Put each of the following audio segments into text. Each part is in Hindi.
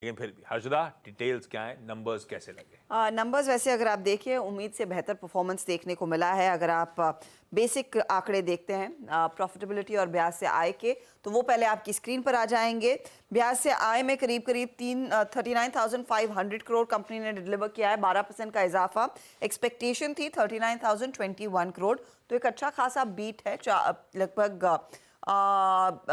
लेकिन फिर भी हर्षदा, डिटेल्स क्या है, नंबर्स कैसे लगे? नंबर्स वैसे अगर आप देखिए उम्मीद से बेहतर परफॉर्मेंस देखने को मिला है। अगर आप बेसिक आंकड़े देखते हैं प्रॉफिटेबिलिटी और ब्याज से आय के, तो वो पहले आपकी स्क्रीन पर आ जाएंगे। ब्याज से आय में करीब करीब 39,500 करोड़ कंपनी ने डिलीवर किया है, 12% का इजाफा। एक्सपेक्टेशन थी 39,021 करोड़, तो एक अच्छा खासा बीट है, लगभग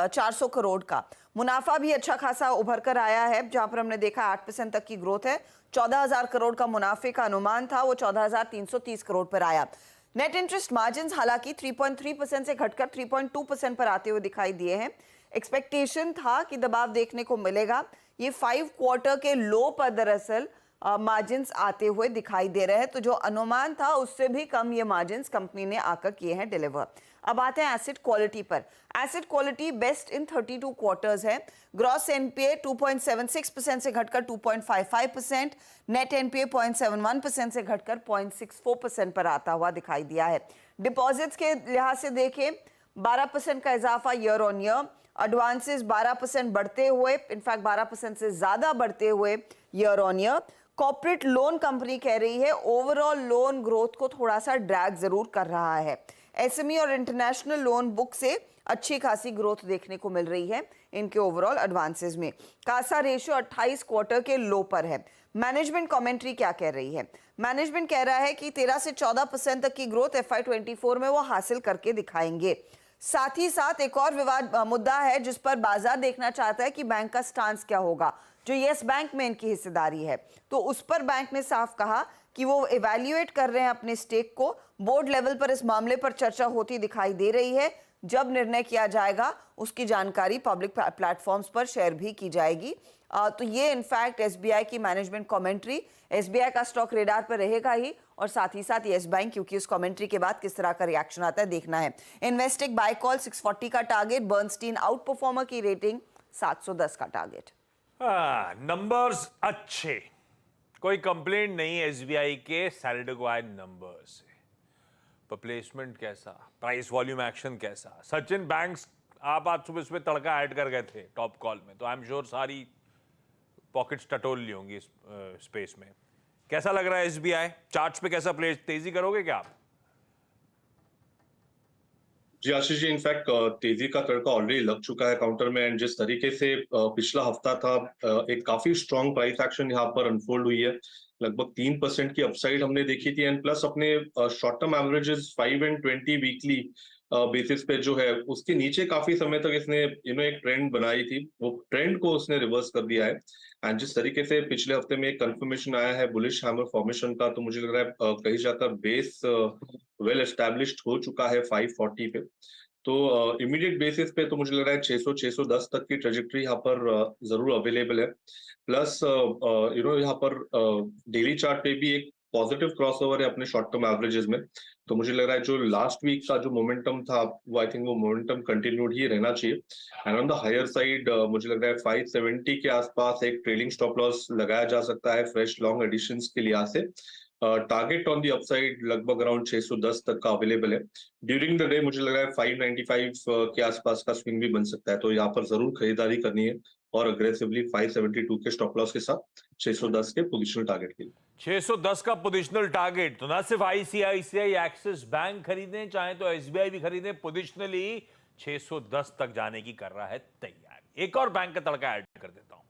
400 करोड़ का। मुनाफा भी अच्छा खासा उभर कर आया है, जहां पर हमने देखा 8% तक की ग्रोथ है। 14,000 करोड़ का मुनाफे का अनुमान था, वो 14,330 करोड़ पर आया। नेट इंटरेस्ट मार्जिन हालांकि 3.3% से घटकर 3.2% पर आते हुए दिखाई दिए हैं। एक्सपेक्टेशन था कि दबाव देखने को मिलेगा। ये 5 क्वार्टर के लो पर दरअसल मार्जिन्स आते हुए दिखाई दे रहे हैं, तो जो अनुमान था उससे भी कम ये मार्जिन्स कंपनी ने आकर किए हैं डिलीवर। अब आते हैं एसेट क्वालिटी पर। Asset quality best in 32 quarters है। ग्रॉस एनपीए 2.76% से घटकर 2.55%, नेट एनपीए 0.71% से घटकर 0.64% पर आता हुआ दिखाई दिया है। डिपॉजिट्स के लिहाज से देखें 12% का इजाफा ईयर ऑन ईयर, एडवांसेस 12% बढ़ते हुए, इनफैक्ट 12% से ज्यादा बढ़ते हुए year on year. Corporate loan company कह रही है ओवरऑल लोन ग्रोथ को थोड़ा सा ड्रैग जरूर कर रहा है। एसएमई और इंटरनेशनल लोन बुक से अच्छी खासी ग्रोथ देखने को मिल रही है इनके ओवरऑल एडवांसेस में। कासा रेशियो 28 क्वार्टर के लो पर है। मैनेजमेंट कमेंट्री क्या कह रही है? मैनेजमेंट कह रहा है कि 13 से 14% तक की ग्रोथ FY24 में वो हासिल करके दिखाएंगे। साथ ही साथ एक और विवाद मुद्दा है जिस पर बाजार देखना चाहता है कि बैंक का स्टांस क्या होगा। जो यस बैंक में इनकी हिस्सेदारी है, तो उस पर बैंक ने साफ कहा कि वो इवैल्यूएट कर रहे हैं अपने स्टेक को। बोर्ड लेवल पर इस मामले पर चर्चा होती दिखाई दे रही है। जब निर्णय किया जाएगा उसकी जानकारी पब्लिक प्लेटफॉर्म्स पर शेयर भी की जाएगी। तो ये इनफैक्ट एसबीआई की मैनेजमेंट कमेंट्री, एसबीआई का स्टॉक रेडार पर रहेगा ही, और साथ ही साथ यस बैंक, क्योंकि उस कमेंट्री के बाद किस तरह का रिएक्शन आता है देखना है। इन्वेस्टिक बाय कॉल 640 का टारगेट, बर्नस्टीन आउट परफॉर्मर की रेटिंग 710 का टारगेट। नंबर्स अच्छे, कोई कंप्लेंट नहीं एसबीआई के सैलरी आए नंबर से। पर प्लेसमेंट कैसा, प्राइस वॉल्यूम एक्शन कैसा? सचिन बैंक्स आप आज सुबह सुबह तड़का ऐड कर गए थे टॉप कॉल में, तो आई एम श्योर सारी पॉकेट्स टटोल ली होंगी इस स्पेस में। कैसा लग रहा है एसबीआई? चार्ट्स पे कैसा प्ले, तेजी करोगे क्या आप? जी आशीष जी, इनफैक्ट तेजी का तड़का ऑलरेडी लग चुका है काउंटर में। एंड जिस तरीके से पिछला हफ्ता था, एक काफी स्ट्रॉन्ग प्राइस एक्शन यहाँ पर अनफोल्ड हुई है। लगभग 3% की अपसाइड हमने देखी थी। एंड प्लस अपने short term averages 5 and 20 weekly basis पे जो है उसके नीचे काफी समय तक इसने एक ट्रेंड बनाई थी, वो ट्रेंड को उसने रिवर्स कर दिया है। एंड जिस तरीके से पिछले हफ्ते में एक कंफर्मेशन आया है बुलिश हैमर फॉर्मेशन का, तो मुझे लग रहा है कहीं जाकर बेस वेल एस्टैब्लिश्ड हो चुका है 540 पे। तो इमीडिएट बेसिस पे तो मुझे लग रहा है 600-610 तक की ट्रेजेक्टरी यहाँ पर जरूर अवेलेबल है। प्लस यहाँ पर डेली चार्ट पे भी एक पॉजिटिव क्रॉसओवर है अपने शॉर्ट टर्म एवरेजेस में। तो मुझे लग रहा है जो लास्ट वीक का जो मोमेंटम था वो आई थिंक वो मोमेंटम कंटिन्यूड ही रहना चाहिए। And on the higher side मुझे लग रहा है 570 के आसपास एक ट्रेलिंग स्टॉप लॉस लगाया जा सकता है फ्रेश लॉन्ग एडिशंस के लिहाज से। टारगेट ऑन दी अपसाइड लगभग अराउंड 610 तक का अवेलेबल है। ड्यूरिंग द डे मुझे लग रहा है 595 के आसपास का स्विंग भी बन सकता है, तो यहाँ पर जरूर खरीदारी करनी है और अग्रेसिवली 572 के स्टॉप लॉस के साथ 610 के पोजिशनल टारगेट के लिए। 610 का पोजिशनल टारगेट, तो ना सिर्फ आईसीआईसीआई एक्सिस बैंक खरीदें, चाहे तो एसबीआई भी खरीदें, पोजिशनली 610 तक जाने की कर रहा है तैयार। एक और बैंक का तड़का ऐड कर देता हूं,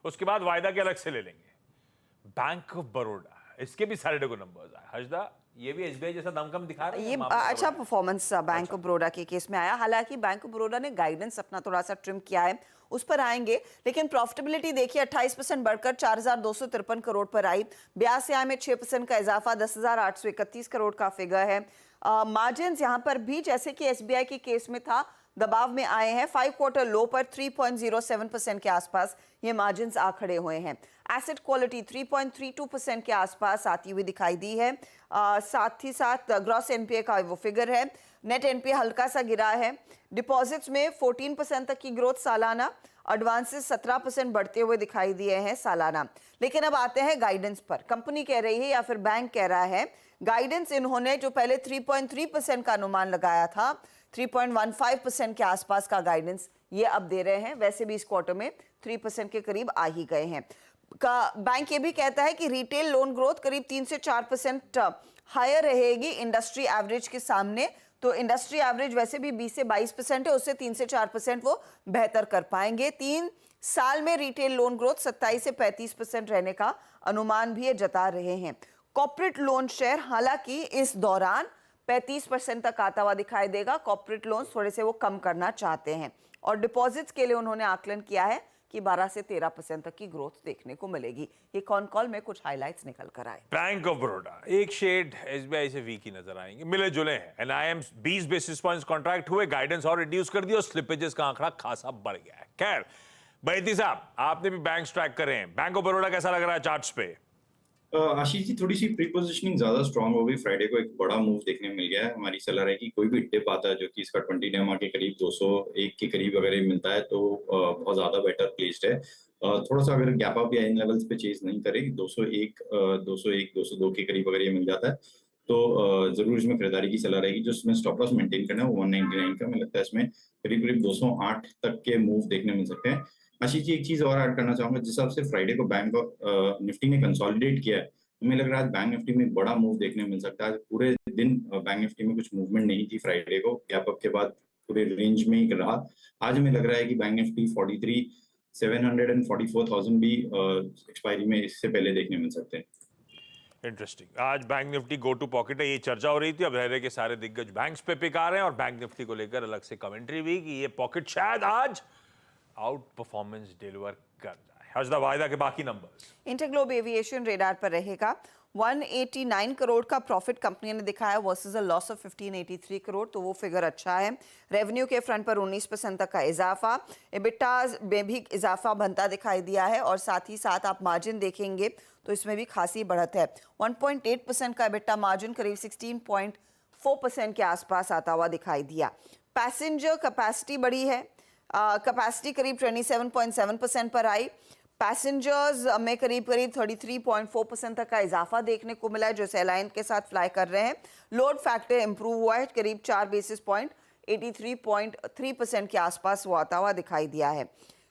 उसके बाद वायदा के अलग से ले लेंगे। बैंक ऑफ बड़ौदा, इसके भी सैटरडे को नंबर्स आए। हर्षदा, ये भी एसबीआई जैसा दमकम दिखा रहा है? ये अच्छा परफॉर्मेंस बैंक ऑफ बड़ौदा के केस में आया। हालांकि बैंक ऑफ बड़ौदा ने गाइडेंस अपना थोड़ा सा ट्रिम किया है, उस पर आएंगे। लेकिन प्रॉफिटेबिलिटी देखिए 28% बढ़कर 4,253 करोड़ पर आई। ब्याज से आय में 6% का इजाफा, 10,831 करोड़ का फिगर है। मार्जिन यहाँ पर भी जैसे कि एसबीआई के केस में था दबाव में आए हैं। 5 क्वार्टर लो पर 3.07% के आसपास ये मार्जिन्स आ खड़े हुए हैं। एसेट क्वालिटी 3.32% के आसपास आती हुई दिखाई दी है। साथ ही साथ ग्रॉस एनपीए का वो फिगर है। नेट एनपीए हल्का सा गिरा है। डिपॉजिट्स में 14% तक की ग्रोथ सालाना, एडवांसेस 17% बढ़ते हुए दिखाई दिए हैं सालाना। लेकिन अब आते हैं गाइडेंस पर। कंपनी कह रही है या फिर बैंक कह रहा है, गाइडेंस इन्होंने जो पहले 3.3% का अनुमान लगाया था, 3.15% के आसपास का गाइडेंस ये अब दे रहे हैं। वैसे भी इस क्वार्टर में 3% के करीब आ ही गए हैं। बैंक ये भी कहता है कि रिटेल लोन ग्रोथ करीब 3 से 4% हायर रहेगी इंडस्ट्री एवरेज के सामने। तो इंडस्ट्री एवरेज वैसे भी 20 से 22% है, उससे 3 से 4% वो बेहतर कर पाएंगे। 3 साल में रिटेल लोन ग्रोथ 27 से 35% रहने का अनुमान भी ये जता रहे हैं। कॉर्पोरेट लोन शेयर हालांकि इस दौरान 35% तक आता हुआ दिखाई देगा। कॉर्पोरेट लोन थोड़े से वो कम करना चाहते हैं और डिपॉजिट्स के लिए उन्होंने आकलन किया है कि 12 से 13% तक की ग्रोथ देखने को मिलेगी। ये कॉन कॉल में कुछ हाइलाइट्स निकल कर आए। बैंक ऑफ बड़ौदा एक शेड एसबीआई से वीक ही नजर आएंगे, मिले जुले हैं। एनआईएम 20 बेसिस पॉइंट्स कॉन्ट्रैक्ट हुए, गाइडेंस और रिड्यूस कर दिया और स्लिपेजेस का आंकड़ा खासा बढ़ गया है। खैर बैती साहब, आपने भी बैंक ट्रैक करे हैं, बैंक ऑफ बड़ौदा कैसा लग रहा है चार्ट्स पे? आशीष जी, थोड़ी सी प्री पोजिशनिंग ज्यादा स्ट्रांग हो गई। फ्राइडे को एक बड़ा मूव देखने में मिल गया है। हमारी सलाह है कि कोई भी डिप आता है जो कि इसका 20 EMA के करीब 201 के करीब अगर ये मिलता है तो बहुत ज्यादा बेटर प्लेस्ड है। थोड़ा सा अगर गैप अप या इन लेवल्स पे चेज नहीं करे, 201, 202 के करीब अगर ये मिल जाता है तो जरूर इसमें खरीदारी की सलाह रहेगी। जो इसमें स्टॉप लॉस मेंटेन करना है वो 199 का, मुझे लगता है इसमें करीब करीब 208 तक के मूव देखने मिल सकते हैं। आशीष जी, एक चीज और ऐड करना चाहूंगा, जिस हिसाब से फ्राइडे को बैंक निफ्टी ने कंसोलिडेट किया है, हमें लग रहा है बैंक निफ्टी में बड़ा मूव देखने मिल सकता है। पूरे दिन बैंक निफ्टी में कुछ मूवमेंट नहीं थी फ्राइडे को, गैप अप के बाद पूरे रेंज में ही रहा। आज हमें लग रहा है कि बैंक निफ्टी 43,700 and 44,000 भी एक्सपायरी में इससे पहले देखने मिल सकते हैं। इंटरेस्टिंग। आज bank Nifty go to pocket है, ये चर्चा हो रही थी। अब रह के सारे दिग्गज बैंक्स पे पिक आ रहे हैं और बैंक निफ्टी को लेकर अलग से कमेंट्री भी कि ये पॉकेट शायद आज आउट परफॉर्मेंस डिलीवर कर जाए। हर्षदा, वायदा के बाकी नंबर्स। इंटरग्लोब एविएशन रेडार पर रहेगा। 189 करोड़ का प्रॉफिट कंपनी ने दिखाया versus a loss of 1583 crore, तो वो फिगर अच्छा है। रेवेन्यू के फ्रंट पर 19% तक का इजाफा, एबिटा में भी इजाफा बनता दिखाई दिया है और साथ ही साथ आप मार्जिन देखेंगे तो इसमें भी खासी बढ़त है। 1.8% का एबिटा मार्जिन करीब 16.4% के आसपास आता हुआ दिखाई दिया। पैसेंजर कैपेसिटी बढ़ी है, कैपेसिटी करीब 27.7% पर आई। पैसेंजर्स में करीब 33.4% तक का इजाफा देखने को मिला है जो एयरलाइन के साथ फ्लाई कर रहे हैं। लोड फैक्टर इंप्रूव हुआ है, करीब 4 बेसिस पॉइंट 83.3% के आसपास वो आता हुआ दिखाई दिया है।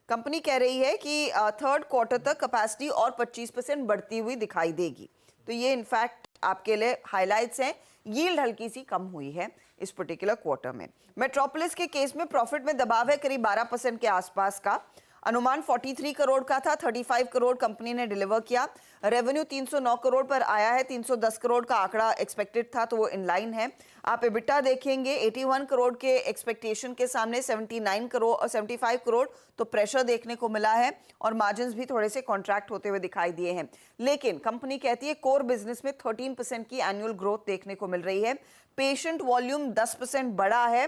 कंपनी कह रही है कि थर्ड क्वार्टर तक कैपेसिटी और 25% बढ़ती हुई दिखाई देगी। तो ये इनफैक्ट आपके लिए हाइलाइट्स हैं। यील्ड हल्की सी कम हुई है इस पर्टिकुलर क्वार्टर में। मेट्रोपोलिस के केस में प्रॉफिट में दबाव है करीब 12% के आसपास का। अनुमान 43 करोड़ का था, 35 करोड़ कंपनी ने डिलीवर किया। रेवेन्यू 309 करोड़ पर आया है, 310 करोड़ का आंकड़ा एक्सपेक्टेड था, तो वो इन लाइन है। आप एबिटा देखेंगे 81 करोड़ के एक्सपेक्टेशन के सामने 79 करोड़ और 75 करोड़, तो प्रेशर देखने को मिला है और मार्जिन्स भी थोड़े से कॉन्ट्रैक्ट होते हुए दिखाई दिए हैं। लेकिन कंपनी कहती है कोर बिजनेस में 13% की एनुअल ग्रोथ देखने को मिल रही है। पेशेंट वॉल्यूम 10% बढ़ा है।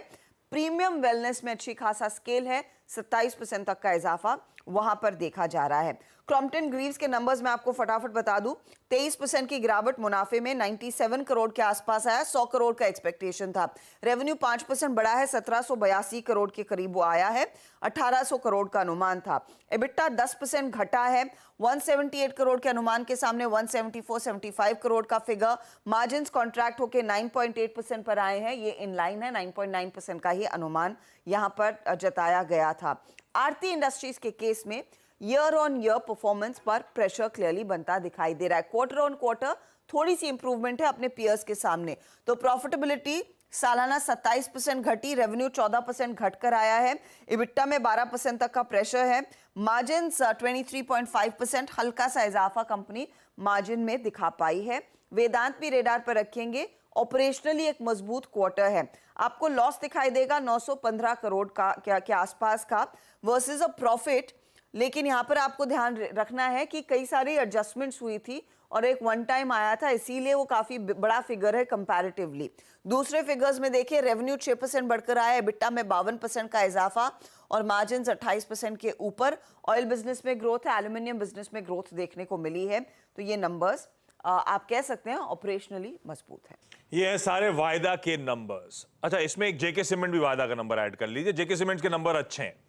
प्रीमियम वेलनेस में अच्छी खासा स्केल है, 27% तक का इजाफा वहां पर देखा जा रहा है। क्रॉम्पटन ग्रीव्स के नंबर्स में आपको फटाफट बता दूं, 23% की गिरावट मुनाफे में 97 करोड़ के आसपास आया, 100 करोड़ का एक्सपेक्टेशन था। रेवेन्यू 5% बढ़ा है, 1782 करोड़ के करीब वो आया है, 1800 करोड़ का अनुमान था। एबिटा 10% घटा है, 178 करोड़ के अनुमान के सामने 174-75 करोड़ का फिगर। मार्जिन्स कॉन्ट्रैक्ट होकर 9.8% पर आए हैं, ये इन लाइन है, 9.9% का ही अनुमान यहां पर जताया गया था। आरती इंडस्ट्रीज के केस में ईयर ऑन ईयर परफॉर्मेंस पर प्रेशर क्लियरली बनता दिखाई दे रहा है। क्वार्टर ऑन क्वार्टर थोड़ी सी इंप्रूवमेंट है अपने पीयर्स के सामने। तो प्रॉफिटेबिलिटी सालाना 27% घटी, रेवेन्यू 14% घटकर आया है, इबिट्टा में 12% तक का प्रेशर है। मार्जिन 23.5%, हल्का सा इजाफा कंपनी मार्जिन में दिखा पाई है। वेदांत भी रेडार पर रखेंगे, ऑपरेशनली एक मजबूत क्वार्टर है। आपको लॉस दिखाई देगा 915 करोड़ का के आसपास का वर्सेस अ प्रॉफिट। लेकिन यहाँ पर आपको ध्यान रखना है कि कई सारी एडजस्टमेंट्स हुई थी और एक वन टाइम आया था, इसीलिए वो काफी बड़ा फिगर है कंपैरेटिवली। दूसरे फिगर्स में देखिए, रेवेन्यू 6% बढ़कर आया, एबिटा में 52% का इजाफा और मार्जिन 28% के ऊपर। ऑयल बिजनेस में ग्रोथ है, एल्यूमिनियम बिजनेस में ग्रोथ देखने को मिली है। तो ये नंबर्स आप कह सकते हैं ऑपरेशनली मजबूत है। ये है सारे वायदा के नंबर्स। अच्छा, इसमें एक जेके सीमेंट भी वायदा का नंबर ऐड कर लीजिए। जेके सीमेंट के नंबर अच्छे हैं।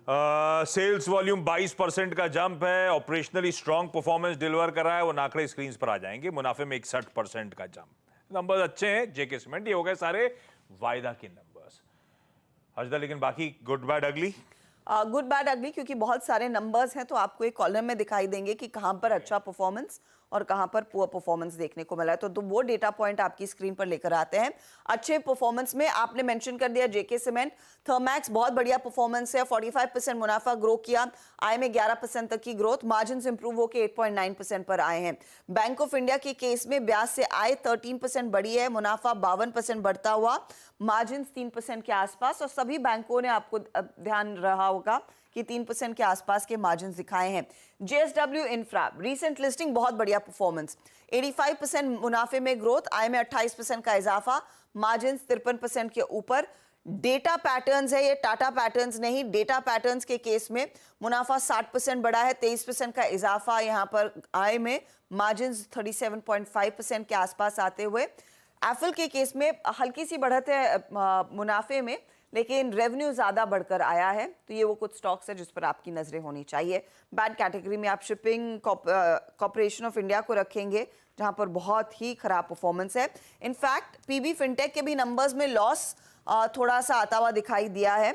सेल्स वॉल्यूम 22% का जंप है, ऑपरेशनली स्ट्रॉन्ग परफॉर्मेंस डिलीवर कर रहा है, वो नाकड़े स्क्रीन पर आ जाएंगे। मुनाफे में 61% का जंप, नंबर्स अच्छे हैं जेके सीमेंट। ये हो गए सारे वायदा के नंबर्स। हर्षदा, लेकिन बाकी गुड बैड अगली गुड बैड अगली, क्योंकि बहुत सारे नंबर्स हैं तो आपको एक कॉलम में दिखाई देंगे कि कहां पर अच्छा परफॉर्मेंस और कहां पर पुअर परफॉर्मेंस देखने को मिला है। तो वो डेटा पॉइंट आपकी स्क्रीन पर लेकर आते हैं। अच्छे परफॉर्मेंस में आपने मेंशन कर दिया जेके सीमेंट, थर्मैक्स बहुत बढ़िया परफॉर्मेंस है, 45% मुनाफा ग्रो किया, आय में 11% तक की ग्रोथ, मार्जिन इंप्रूव होकर 8.9% पर आए हैं। बैंक ऑफ इंडिया के केस में ब्याज से आय 13% बढ़ी है, मुनाफा 52% बढ़ता हुआ, मार्जिन 3% के आसपास, और सभी बैंकों ने आपको ध्यान रहा होगा कि 3% के आसपास के मार्जिन दिखाए हैं। जेएसडब्ल्यू इंफ्रा रीसेंट लिस्टिंग बहुत बढ़िया परफॉर्मेंस, 85% मुनाफे में ग्रोथ, आय में 28% का इजाफा, मार्जिन 53% के ऊपर। डेटा पैटर्न्स है ये, टाटा पैटर्न्स नहीं, डेटा पैटर्न्स के केस में मुनाफा 60% बढ़ा है, 23% का इजाफा यहां पर आय में, मार्जिन 37.5% के आसपास आते हुए। एप्पल के केस में हल्की सी बढ़त है मुनाफे में, लेकिन रेवेन्यू ज्यादा बढ़कर आया है। तो ये वो कुछ स्टॉक्स है जिस पर आपकी नजरें होनी चाहिए। बैड कैटेगरी में आप शिपिंग कॉर्पोरेशन ऑफ इंडिया को रखेंगे, जहां पर बहुत ही खराब परफॉर्मेंस है। इनफैक्ट पीबी फिनटेक के भी नंबर्स में लॉस थोड़ा सा आता हुआ दिखाई दिया है।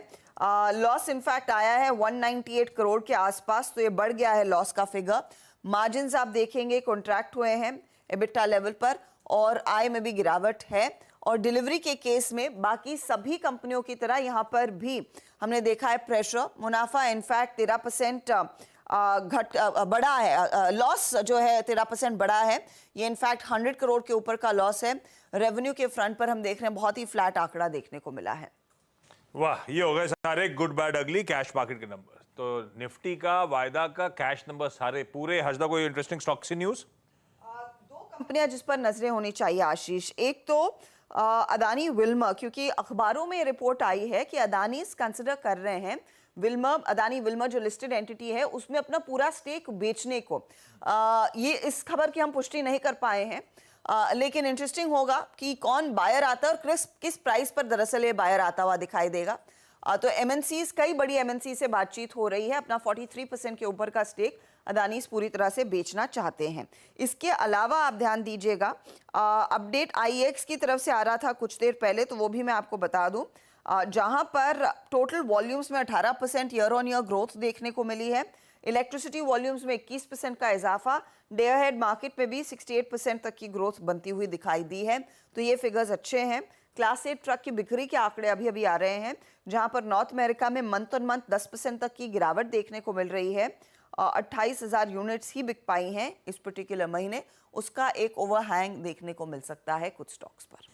लॉस इनफैक्ट आया है 198 करोड़ के आसपास, तो ये बढ़ गया है लॉस का फिगर। मार्जिन आप देखेंगे कॉन्ट्रैक्ट हुए हैं एबिटा लेवल पर, और आय में भी गिरावट है। और डिलीवरी के केस में बाकी सभी कंपनियों की तरह यहां पर भी हमने देखा है प्रेशर। मुनाफा इनफैक्ट 13% बढ़ा है, लॉस जो है 13% बढ़ा है, ये इनफैक्ट 100 करोड़ के ऊपर का लॉस है। रेवेन्यू के फ्रंट पर हम देख रहे हैं बहुत ही फ्लैट आंकड़ा देखने को मिला है। वाह, ये हो गए सारे गुड बैड अगली कैश मार्केट के नंबर। तो निफ्टी का, वायदा का, कैश नंबर सारे पूरे। हर्षदा, कोई इंटरेस्टिंग स्टॉक से न्यूज? दो कंपनियां जिस पर नजरें होनी चाहिए आशीष, एक तो अदानी विल्मर, क्योंकि अखबारों में रिपोर्ट आई है कि अदानी कंसिडर कर रहे हैं विल्मर, अदानी विल्मर जो लिस्टेड एंटिटी है उसमें अपना पूरा स्टेक बेचने को। ये इस खबर की हम पुष्टि नहीं कर पाए हैं, लेकिन इंटरेस्टिंग होगा कि कौन बायर आता है और किस प्राइस पर दरअसल ये बायर आता हुआ दिखाई देगा। तो एमएनसीज, कई बड़ी एमएनसी से बातचीत हो रही है, अपना 43% के ऊपर का स्टेक अदानी पूरी तरह से बेचना चाहते हैं। इसके अलावा आप ध्यान दीजिएगा, अपडेट आईएक्स की तरफ से आ रहा था कुछ देर पहले, तो वो भी मैं आपको बता दूं, जहां पर टोटल वॉल्यूम्स में 18% ईयर ऑन ईयर ग्रोथ देखने को मिली है। इलेक्ट्रिसिटी वॉल्यूम्स में 21% का इजाफा, डे अहेड मार्केट में भी 68% तक की ग्रोथ बनती हुई दिखाई दी है। तो ये फिगर्स अच्छे हैं। क्लास 8 ट्रक की बिक्री के आंकड़े अभी अभी आ रहे हैं, जहां पर नॉर्थ अमेरिका में मंथ ऑन मंथ 10% तक की गिरावट देखने को मिल रही है। 28,000 यूनिट्स ही बिक पाई हैं इस पर्टिकुलर महीने, उसका एक ओवरहैंग देखने को मिल सकता है कुछ स्टॉक्स पर।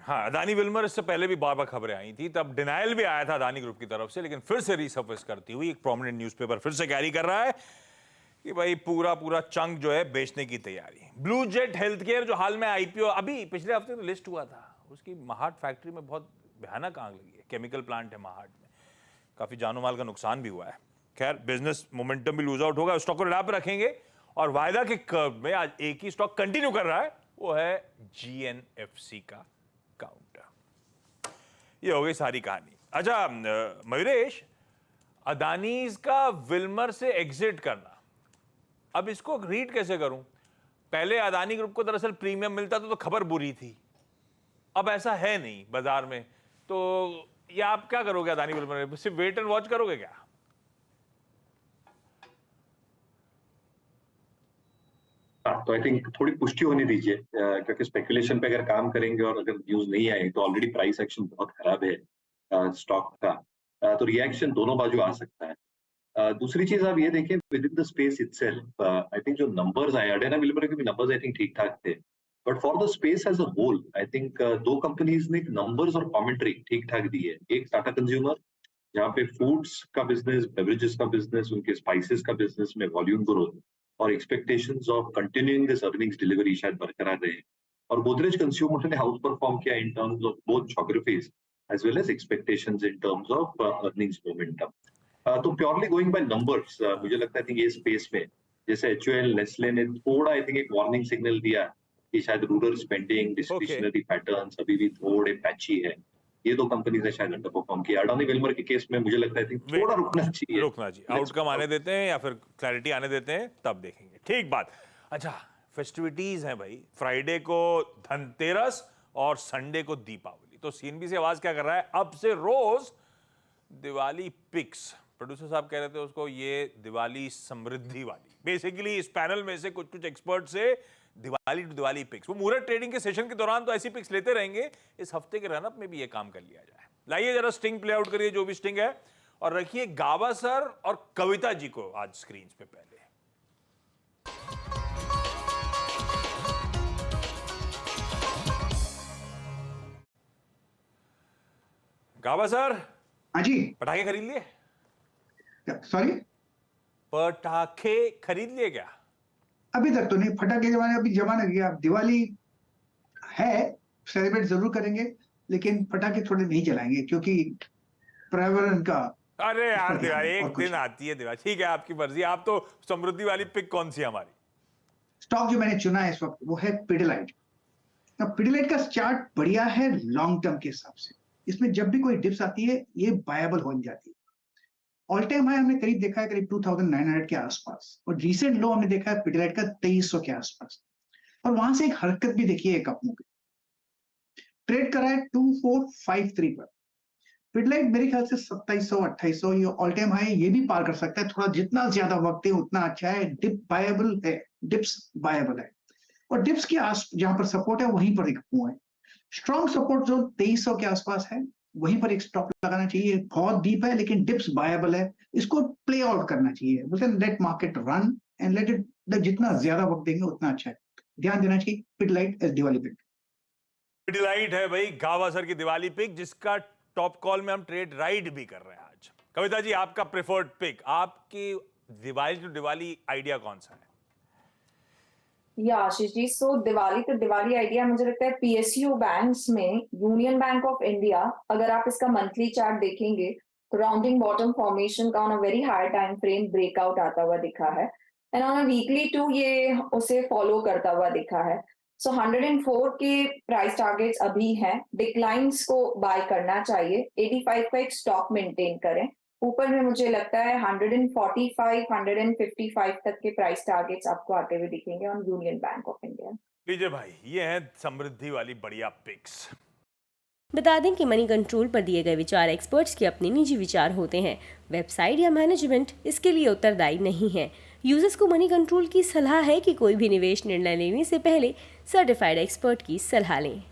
हाँ, अदानी विल्मर इससे पहले भी बार बार खबरें आई थी, तब डिनायल भी आया था अदानी ग्रुप की तरफ से, लेकिन फिर से रीसर्फेस करती हुई एक प्रोमिनेंट न्यूज़पेपर फिर से कैरी कर रहा है कि भाई पूरा चंक जो है बेचने की तैयारी। ब्लू जेट हेल्थ केयर जो हाल में आईपीओ अभी पिछले हफ्ते तो लिस्ट हुआ था, उसकी महाट फैक्ट्री में बहुत भयानक आग लगी है। केमिकल प्लांट है महाट में, काफी जानो माल का नुकसान भी हुआ है। खैर, बिजनेस मोमेंटम भी लूज आउट होगा, स्टॉक को रडार पर रखेंगे। और वायदा के कर्व में आज एक ही स्टॉक कंटिन्यू कर रहा है, वो है जीएनएफसी का काउंटर। ये हो गई सारी कहानी। अच्छा मयूरेश, अदानीज का विल्मर से एग्जिट करना, अब इसको रीड कैसे करूं? पहले अदानी ग्रुप को दरअसल प्रीमियम मिलता था तो खबर बुरी थी, अब ऐसा है नहीं बाजार में, तो ये आप क्या करोगे अदानी विल्मर में? सिर्फ वेट एंड वॉच करोगे क्या? तो आई थिंक थोड़ी पुष्टि होने दीजिए, क्योंकि स्पेकुलेशन पे अगर काम करेंगे और अगर न्यूज नहीं आई तो ऑलरेडी प्राइस एक्शन बहुत खराब है स्टॉक का, तो रिएक्शन दोनों बाजू आ सकता है। दूसरी चीज आप ये देखिए, with in the space itself I think जो नंबर्स आए, अडाना विल्मर के भी नंबर्स आई थिंक ठीक ठाक थे, but for the space as a whole I think दो कंपनीज ने नंबर्स और कमेंट्री ठीक ठाक दी है। एक टाटा कंज्यूमर, जहाँ पे फूड्स का बिजनेस, बेवरेजेस का बिजनेस, उनके स्पाइसेस का बिजनेस में वॉल्यूम ग्रोथ और expectations of continuing this earnings delivery शायद बरकरार रहे। और गोदरेज कंज्यूमर ने हाउस परफॉर्म किया in terms of both geographies as well as expectations in terms of earnings momentum. तो प्योरली गोइंग बाय नंबर्स, मुझे लगता है ये स्पेस में जैसे एचयूएल, नेस्ले ने थोड़ा आई थिंक एक वार्निंग सिग्नल दिया कि शायद रूरल स्पेंडिंग, डिस्क्रिशनरी पैटर्न्स अभी भी थोड़े पैची है। ये दो कंपनीज ने शायद अंडर परफॉर्म किया। अडानी विल्मर के केस में मुझे लगता है थोड़ा रुकना चाहिए, आउटकम आने देते हैं या फिर क्लैरिटी आने देते हैं, तब देखेंगे। ठीक बात। अच्छा, फेस्टिविटीज हैं भाई, फ्राइडे को धनतेरस और संडे को दीपावली, तो सीएनबी से आवाज क्या कर रहा है, अब से रोज दिवाली पिक्स, प्रोड्यूसर साहब कह रहे थे उसको ये दिवाली समृद्धि वाली। बेसिकली इस पैनल में से कुछ एक्सपर्ट से दिवाली टू दिवाली पिक्स, वो मुहूर्त ट्रेडिंग के सेशन के दौरान तो ऐसी पिक्स लेते रहेंगे, इस हफ्ते के रनअप में भी ये काम कर लिया जाए। लाइए जरा स्टिंग प्ले आउट करिए, जो भी स्टिंग है, और रखिए गावस्कर और कविता जी को आज स्क्रीन पे पहले। गावस्कर, हाँ जी। पटाखे खरीद लिए? सॉरी, पटाखे खरीद लिए क्या? अभी तक तो नहीं। फटाके जमाने अभी जमाना गया। दिवाली है, सेलिब्रेट जरूर करेंगे, लेकिन फटाके थोड़े नहीं चलाएंगे क्योंकि पर्यावरण का। अरे यार दिवाली और एक कुछ दिन आती है दिवाली, ठीक है आपकी मर्जी। आप तो समृद्धि वाली पिक कौन सी है हमारी? स्टॉक जो मैंने चुना है इस वक्त वो है पिडिलाइट। पिडिलाइट का चार्ट बढ़िया है लॉन्ग टर्म के हिसाब से। इसमें जब भी कोई डिप्स आती है ये बायबल हो जाती है। ऑल टाइम हाई हमने करीब देखा है करीब 2900 के आसपास, और रिसेंट लो हमने देखा है पिडिलाइट का 2300 के आसपास, और वहां से एक हरकत भी देखिए एक अपनों की। ट्रेड करा है 2453 पर। पिडिलाइट मेरे ख्याल से 2700 2800 ये ऑल टाइम हाई ये भी पार कर सकता है। थोड़ा जितना ज्यादा वक्त है उतना अच्छा है। डिप बायबल है, डिप्स बायबल है, और डिप्स के आस जहां पर सपोर्ट है वहीं पर एक है। स्ट्रॉन्ग सपोर्ट जोन 2300 के आसपास है, वहीं पर एक स्टॉप लगाना चाहिए। बहुत डीप है लेकिन डिप्स बायबल है, इसको प्ले आउट करना चाहिए। बोलते let market run and let it, जितना ज्यादा वक्त देंगे उतना अच्छा है। ध्यान देना चाहिए पिडिलाइट एज दिवाली पिक। पिडिलाइट है भाई गावस्कर की दिवाली पिक, जिसका टॉप कॉल में हम ट्रेड राइड भी कर रहे हैं आज। कविता जी, आपका प्रेफर्ड पिक, आपकी दिवाली टू दिवाली आइडिया कौन सा है? या आशीष जी, सो दिवाली तो दिवाली आइडिया मुझे लगता है पीएसयू बैंक्स में यूनियन बैंक ऑफ इंडिया, अगर आप इसका मंथली चार्ट देखेंगे तो राउंडिंग बॉटम फॉर्मेशन का on a very high time frame breakout आता हुआ दिखा है, and on a weekly too ये उसे फॉलो करता हुआ दिखा है। सो 104 के प्राइस टारगेट्स अभी हैं, डिक्लाइंस को बाय करना चाहिए, 85 का एक स्टॉक मेंटेन करें। ऊपर में मुझे लगता है 145 155 तक के प्राइस टारगेट्स आपको आते हुए दिखेंगे on union Bank of India. लीजिए भाई, ये है समृद्धि वाली बढ़िया पिक्स। बता दें कि मनी कंट्रोल पर दिए गए विचार एक्सपर्ट्स के अपने निजी विचार होते हैं। वेबसाइट या मैनेजमेंट इसके लिए उत्तरदायी नहीं है। यूजर्स को मनी कंट्रोल की सलाह है कि कोई भी निवेश निर्णय लेने से पहले सर्टिफाइड एक्सपर्ट की सलाह लें।